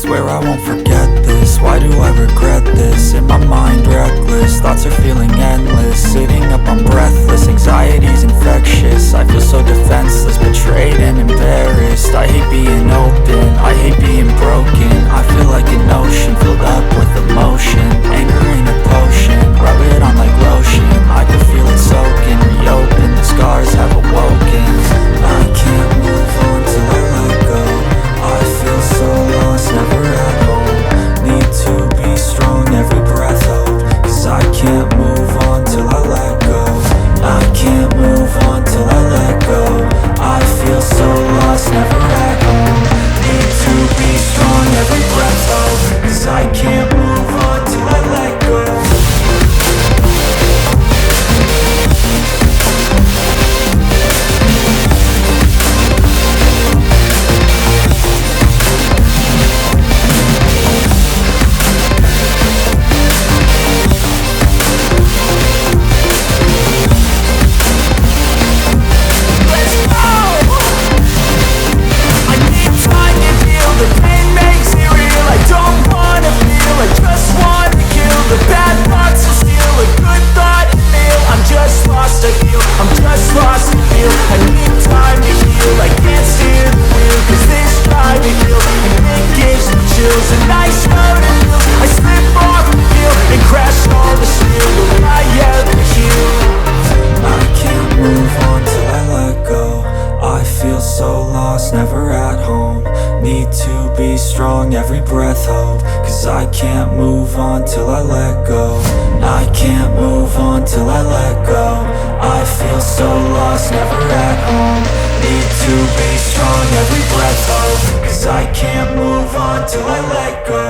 Swear I won't forget this. Why do I regret this? In my mind reckless, thoughts are feeling endless. Sitting up, I'm breathless, anxiety's infectious. I feel so defenseless, betrayed and embarrassed. I hate being open, I hate being broken. I feel like an ocean filled up with emotion. Anger ain't a potion, rub it on like lotion. I can feel it soaking, reopen, the scars have awoken. I can't move on till I let go. I feel so lost, never at home. Need to be strong, every breath hope. Cause I can't move on till I let go. I can't move on till I let go. I feel so lost, never at home. Need to be strong, every breath hope. Cause I can't move on till I let go. Never at home. Need to be strong, every breath hope. Cause I can't move on till I let go. I can't move on till I let go. I feel so lost, never at home. Need to be strong, every breath hope. Cause I can't move on till I let go.